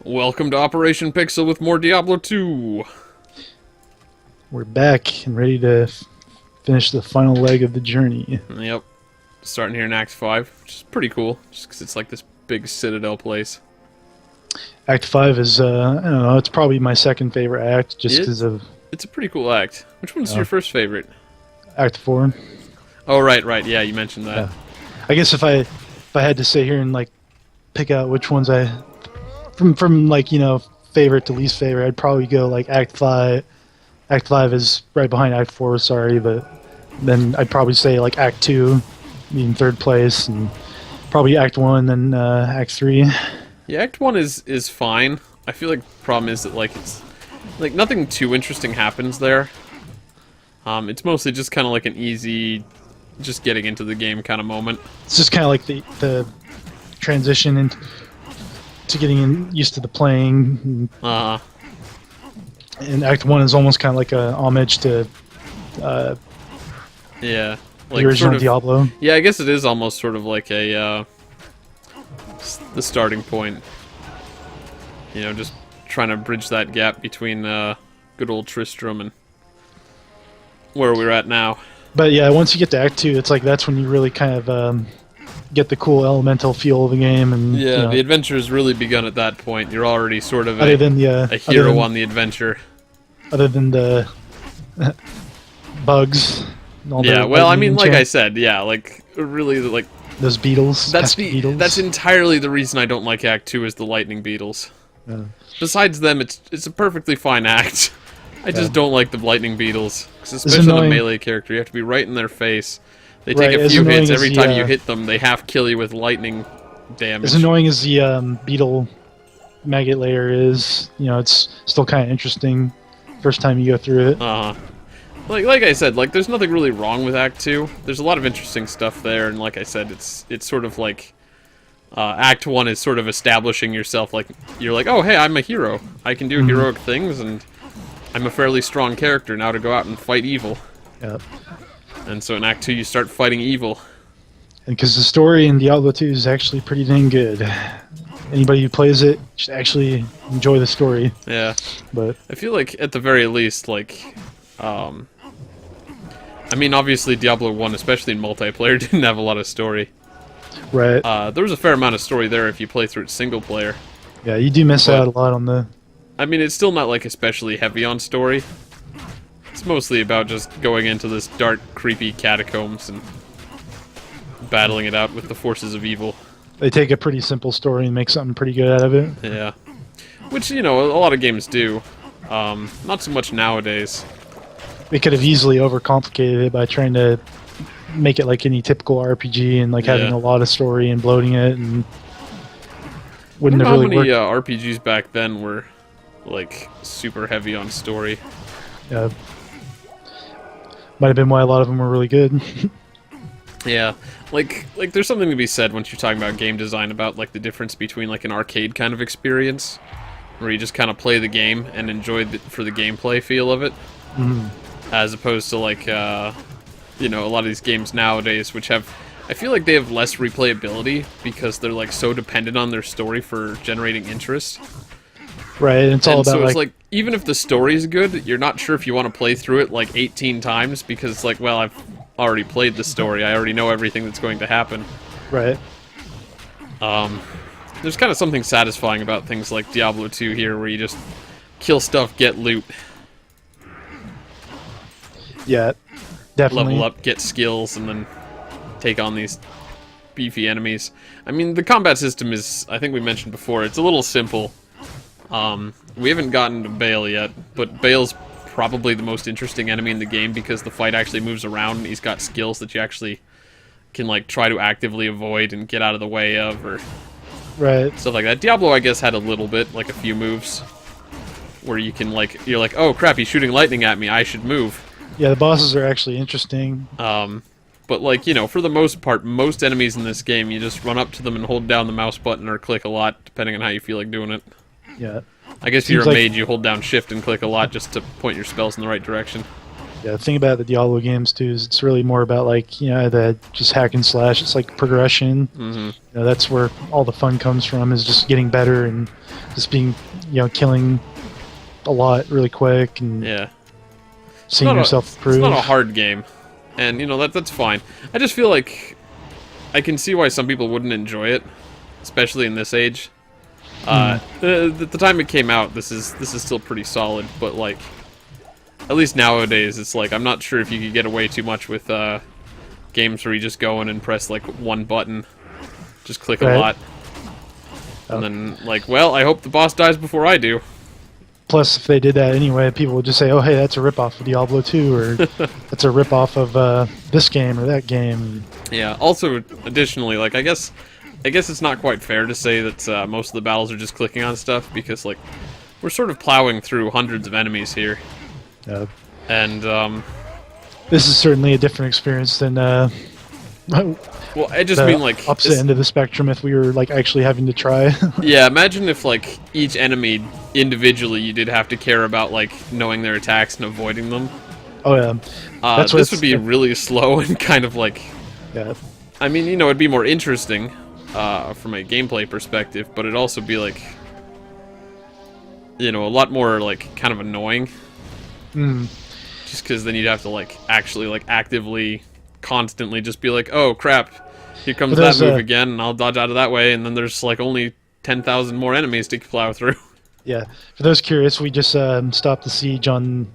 Welcome to Operation Pixel with more Diablo 2. We're back and ready to finish the final leg of the journey. Yep. Starting here in Act 5, which is pretty cool, just because it's like this big citadel place. Act 5 is, I don't know, it's probably my second favorite act just because of It's a pretty cool act. Which one's your first favorite? Act 4. Oh, right, yeah, you mentioned that. Yeah. I guess if I had to sit here and like pick out which ones from like, favorite to least favorite, I'd probably go like Act 5. Act 5 is right behind Act 4, sorry, but then I'd probably say like Act 2 being third place, and probably Act 1, then Act 3. Yeah, Act 1 is fine. I feel like the problem is that it's like nothing too interesting happens there. It's mostly just kind of like an easy, just getting into the game kind of moment. It's just kind of like the transition into getting used to the playing. And Act 1 is almost kind of like a homage to Yeah, the original sort of, Diablo. Yeah, I guess it is almost sort of like the starting point. Just trying to bridge that gap between good old Tristram and where we're at now. But yeah, once you get to Act 2, it's like that's when you really kind of get the cool elemental feel of the game. And yeah, the adventure has really begun at that point. You're already sort of a hero on the adventure. Other than the bugs. And all Yeah, the well, I mean, like I enchant- said, yeah, really, those beetles. beetles. That's entirely the reason I don't like Act 2 is the lightning beetles. Yeah. Besides them, it's a perfectly fine act. I just don't like the lightning beetles, 'cause especially on a annoying. melee character. You have to be right in their face. They Right, take a as few annoying hits as every the, time you hit them. They half kill you with lightning damage. As annoying as the beetle maggot layer is, it's still kind of interesting first time you go through it. Like I said, there's nothing really wrong with Act 2. There's a lot of interesting stuff there, and like I said, it's sort of like Act 1 is sort of establishing yourself. Like you're like, oh hey, I'm a hero. I can do heroic things, and I'm a fairly strong character now to go out and fight evil. Yep. And so in Act 2, you start fighting evil. And because the story in Diablo 2 is actually pretty dang good. Anybody who plays it should actually enjoy the story. Yeah. But I feel like at the very least, I mean, obviously Diablo 1, especially in multiplayer, didn't have a lot of story. right, There was a fair amount of story there if you play through it single player. yeah, you do miss out a lot on the. I mean, it's still not especially heavy on story. It's mostly about just going into this dark, creepy catacombs and battling it out with the forces of evil. They take a pretty simple story and make something pretty good out of it. Yeah. Which, a lot of games do. Not so much nowadays. They could have easily overcomplicated it by trying to make it like any typical RPG and having a lot of story and bloating it, and wouldn't have How really many worked. RPGs back then were super heavy on story? Yeah. Might have been why a lot of them were really good. Yeah, there's something to be said once you're talking about game design about the difference between an arcade kind of experience, where you just kind of play the game and enjoy for the gameplay feel of it, as opposed to a lot of these games nowadays, which I feel like they have less replayability because they're so dependent on their story for generating interest. Right, and it's all And about so it's even if the story is good, you're not sure if you want to play through it 18 times because it's well, I've already played the story. I already know everything that's going to happen. right. There's kind of something satisfying about things like Diablo 2 here, where you just kill stuff, get loot, Yeah, definitely. level up, get skills, and then take on these beefy enemies. I mean, the combat system is, I think we mentioned before, it's a little simple. We haven't gotten to Bale yet, but Bale's probably the most interesting enemy in the game because the fight actually moves around and he's got skills that you actually can try to actively avoid and get out of the way of, or Right. stuff like that. Diablo, I guess, had a little bit, a few moves where you can you're like, oh crap, he's shooting lightning at me, I should move. Yeah, the bosses are actually interesting. But for the most part, most enemies in this game, you just run up to them and hold down the mouse button or click a lot, depending on how you feel like doing it. Yeah. I guess if you're a Seems mage, you hold down shift and click a lot just to point your spells in the right direction. Yeah, the thing about the Diablo games too is it's really more about like the just hack and slash. It's like progression. Hmm. That's where all the fun comes from, is just getting better and just being killing a lot really quick and Yeah. seeing yourself It's improve. not a hard game, and that's fine. I just feel like I can see why some people wouldn't enjoy it, especially in this age. The time it came out, this is still pretty solid, but like at least nowadays, it's like I'm not sure if you could get away too much with games where you just go in and press like one button, just click a Right. lot, and then like, well, I hope the boss dies before I do. Plus, if they did that anyway, people would just say, "Oh, hey, that's a ripoff of Diablo 2," or "That's a ripoff of this game or that game." Yeah. Also, additionally, like I guess it's not quite fair to say that most of the battles are just clicking on stuff, because like we're sort of plowing through hundreds of enemies here, Uh, and this is certainly a different experience than well, I just the mean like opposite end of the spectrum. If we were like actually having to try. yeah, imagine if like each enemy individually you did have to care about like knowing their attacks and avoiding them. Oh yeah, that's what This would be really slow and kind of like, yeah. I mean, it'd be more interesting from a gameplay perspective, but it'd also be like, a lot more like kind of annoying. Mm. Just because then you'd have to like actually like actively, constantly just be like, oh crap, here comes But that those, move again, and I'll dodge out of that way, and then there's like only 10,000 more enemies to plow through. Yeah, for those curious, we just stopped the siege on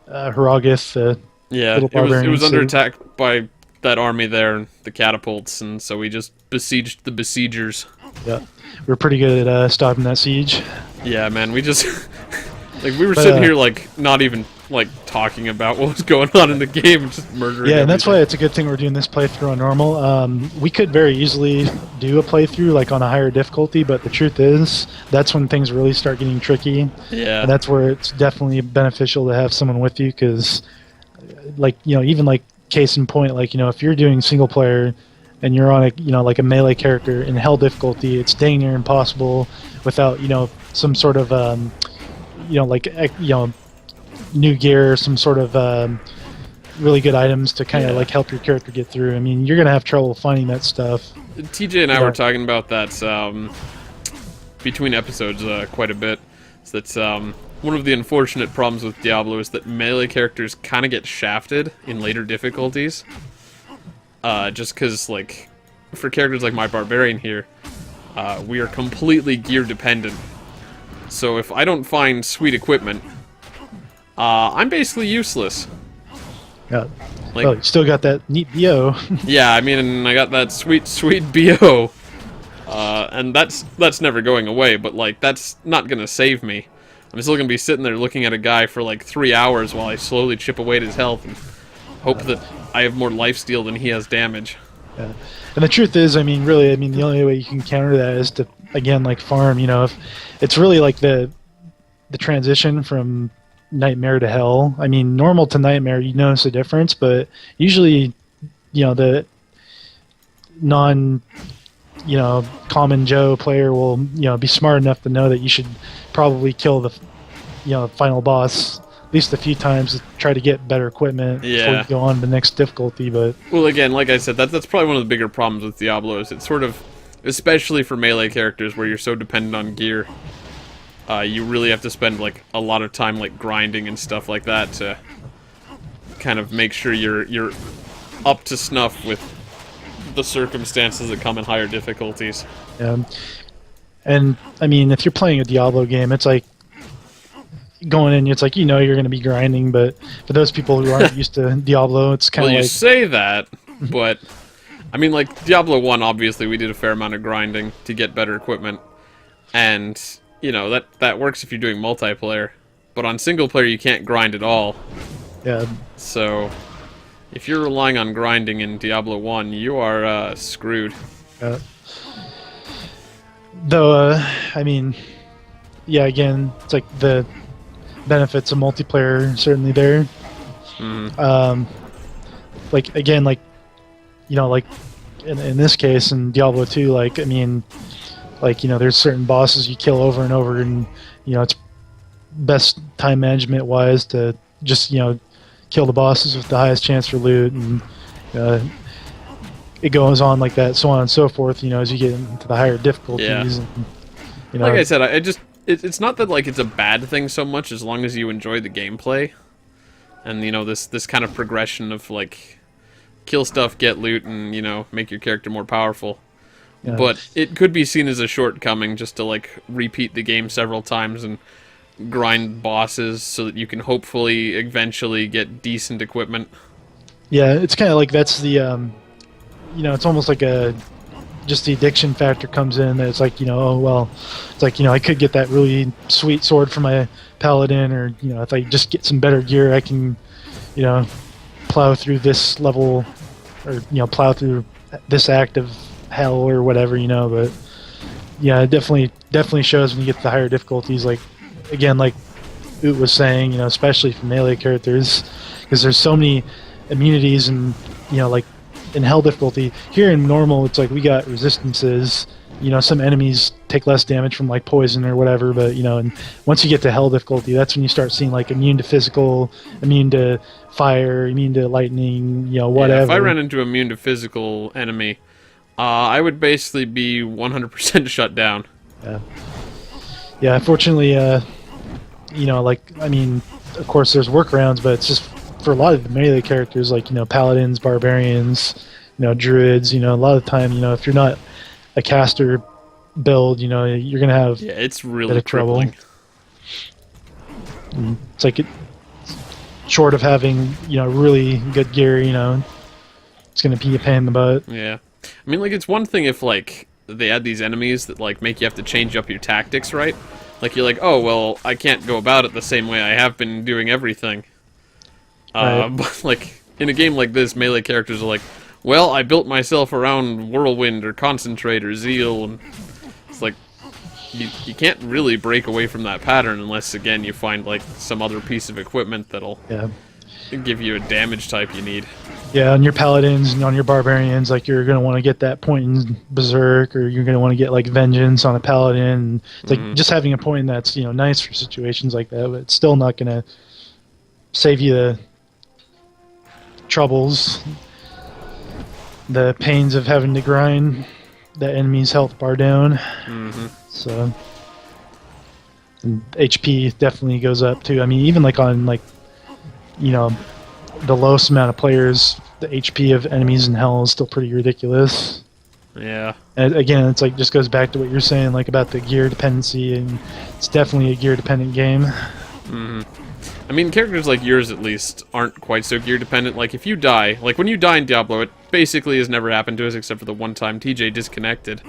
Harrogath. Yeah, Little it was barbarian under city. attack by that army there, the catapults, and so we just besieged the besiegers. Yeah, we were pretty good at stopping that siege. Yeah, man, we just like we were But, sitting here like not even like talking about what was going on in the game, just murdering. Yeah, and that's why everything. it's a good thing we're doing this playthrough on normal. We could very easily do a playthrough like on a higher difficulty, but the truth is, that's when things really start getting tricky. Yeah, And that's where it's definitely beneficial to have someone with you, because, like, even like case in point, like, if you're doing single player and you're on like a melee character in hell difficulty, it's dang near impossible without, some sort of, new gear, some sort of really good items to kind of Yeah. like help your character get through. I mean, you're gonna have trouble finding that stuff. TJ and I Yeah. were talking about that between episodes quite a bit. So that's one of the unfortunate problems with Diablo is that melee characters kind of get shafted in later difficulties. Just because, like, for characters like my barbarian here, we are completely gear dependent. So if I don't find sweet equipment, I'm basically useless. Yeah. Like, Well, you still got that neat BO. yeah, I mean, I got that sweet BO, and that's never going away. But like, that's not gonna save me. I'm still gonna be sitting there looking at a guy for like 3 hours while I slowly chip away at his health and hope that I have more lifesteal than he has damage. Yeah. And the truth is, I mean, really, the only way you can counter that is to, again, like farm. If it's really like the transition from nightmare to hell. I mean, normal to nightmare, you notice a difference, but usually, the non, common Joe player will, be smart enough to know that you should probably kill the, final boss at least a few times to try to get better equipment before Yeah. you go on to the next difficulty. But Well, again, like I said, that's probably one of the bigger problems with Diablo. Is it's sort of, especially for melee characters where you're so dependent on gear, you really have to spend like a lot of time like grinding and stuff like that to kind of make sure you're up to snuff with the circumstances that come in higher difficulties. and I mean, if you're playing a Diablo game, it's like going in, it's like you're going to be grinding, but for those people who aren't used to Diablo, it's kind Well, of you like say that, but I mean, like Diablo 1, obviously we did a fair amount of grinding to get better equipment, and that works if you're doing multiplayer, but on single player you can't grind at all. yeah, So if you're relying on grinding in Diablo 1, you are screwed. uh, though I mean, yeah, again, it's like the benefits of multiplayer are certainly there. Mhm. Like again, like like in this case in Diablo 2, like I mean, like there's certain bosses you kill over and over, and it's best time management wise to just kill the bosses with the highest chance for loot, and uh, it goes on like that, so on and so forth. As you get into the higher difficulties. Yeah. And, Like I said, I just it's not that like it's a bad thing so much as long as you enjoy the gameplay, and this kind of progression of like kill stuff, get loot, and make your character more powerful. Yeah. But it could be seen as a shortcoming just to like repeat the game several times and grind bosses so that you can hopefully eventually get decent equipment. Yeah, it's kind of like that's the it's almost like just the addiction factor comes in. That it's like oh well, it's like I could get that really sweet sword for my paladin, or if I just get some better gear, I can plow through this level, or plow through this act of hell or whatever. But yeah, it definitely shows when you get to the higher difficulties. Like again, like Oot was saying, especially for melee characters, because there's so many immunities, and like in hell difficulty. Here in normal, it's like we got resistances. Some enemies take less damage from like poison or whatever, but and once you get to hell difficulty, that's when you start seeing like immune to physical, immune to fire, immune to lightning, whatever. Yeah, if I ran into immune to physical enemy, I would basically be 100% shut down. Yeah. Yeah, unfortunately, like, I mean, of course there's workarounds, but it's just for a lot of the melee characters, like, paladins, barbarians, druids, a lot of the time, if you're not a caster build, you're going to have yeah, it's a really bit of trouble. crippling. It's like, short of having, really good gear, it's going to be a pain in the butt. Yeah. I mean, like, it's one thing if, like, they add these enemies that, like, make you have to change up your tactics, right? Like, you're like, oh, well, I can't go about it the same way I have been doing everything. Right. But, like, in a game like this, melee characters are like, well, I built myself around Whirlwind or Concentrate or Zeal, and it's like, you can't really break away from that pattern unless, again, you find, like, some other piece of equipment that'll give you a damage type you need. Yeah, on your paladins and on your barbarians, like, you're going to want to get that point in Berserk, or you're going to want to get, like, Vengeance on a paladin. It's like just having a point that's, nice for situations like that, but it's still not going to save you the troubles, the pains of having to grind the enemy's health bar down. So, and HP definitely goes up, too. I mean, even, like, on, like, the lowest amount of players, the HP of enemies in hell is still pretty ridiculous. Yeah. And again, it's like just goes back to what you're saying, like about the gear dependency, and it's definitely a gear dependent game. I mean, characters like yours, at least, aren't quite so gear dependent. Like, if you die, like when you die in Diablo, it basically has never happened to us except for the one time TJ disconnected.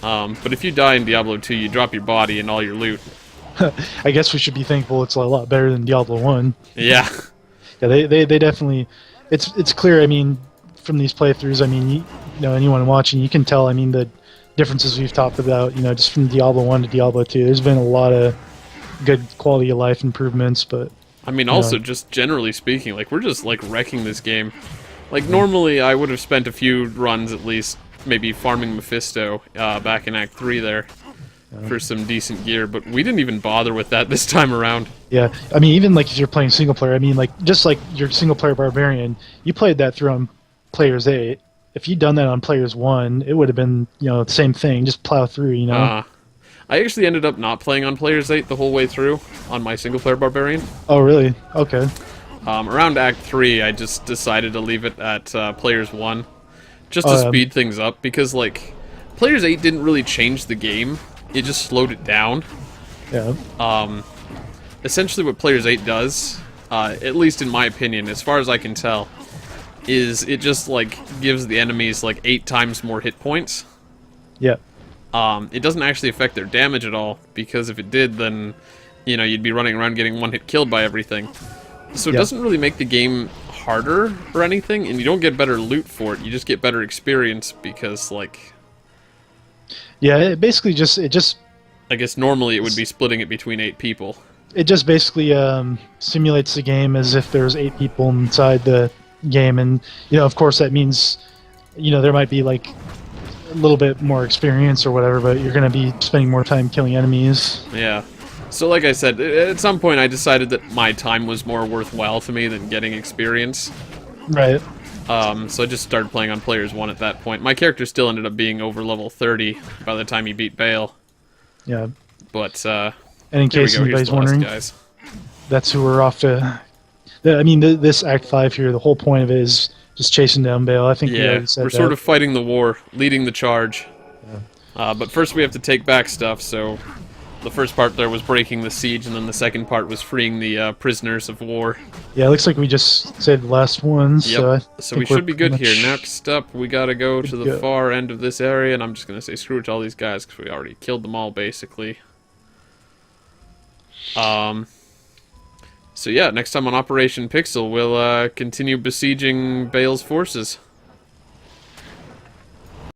But if you die in Diablo 2, you drop your body and all your loot. I guess we should be thankful it's a lot better than Diablo 1. Yeah. Yeah, they definitely. It's clear. I mean, from these playthroughs, I mean, anyone watching, you can tell. I mean, the differences we've talked about. Just from Diablo 1 to Diablo 2, there's been a lot of good quality of life improvements. But I mean, also just generally speaking, like we're just like wrecking this game. Like normally, I would have spent a few runs at least, maybe farming Mephisto back in Act 3 there. For some decent gear, but we didn't even bother with that this time around. Yeah, I mean, even like if you're playing single player, I mean, like just like your single player barbarian, you played that through on Players 8. If you'd done that on Players 1, it would have been the same thing, just plow through. I actually ended up not playing on Players 8 the whole way through on my single player barbarian. Oh, really? Okay. Around Act 3, I just decided to leave it at Players 1, just to speed things up, because like Players 8 didn't really change the game. It just slowed it down. Yeah. Essentially what Players 8 does, at least in my opinion, as far as I can tell, is it just, like, gives the enemies, like, 8 times more hit points. Yeah. It doesn't actually affect their damage at all, because if it did, then, you'd be running around getting one-hit killed by everything. So it doesn't really make the game harder or anything, and you don't get better loot for it, you just get better experience, because, like... Yeah, it basically just I guess normally it would be splitting it between 8 people. It just basically simulates the game as if there's 8 people inside the game, and of course that means there might be like a little bit more experience or whatever, but you're going to be spending more time killing enemies. Yeah. So like I said, at some point I decided that my time was more worthwhile to me than getting experience. Right. So I just started playing on Players 1 at that point. My character still ended up being over level 30 by the time he beat Bale. Yeah. But, And in here we case go. Here's anybody's the last wondering, guys. that's who we're off to. I mean, this Act 5 here, the whole point of it is just chasing down Bale. I think we Yeah, already said we're that. sort of fighting the war, leading the charge. But first we have to take back stuff, so the first part there was breaking the siege, and then the second part was freeing the prisoners of war. Yeah, it looks like we just saved the last one, so I Yep, so we think we're should be good pretty here. much Next up, we gotta go to the go. far end of this area, and I'm just gonna say screw it to all these guys, because we already killed them all, basically. So yeah, next time on Operation Pixel, we'll continue besieging Bale's forces.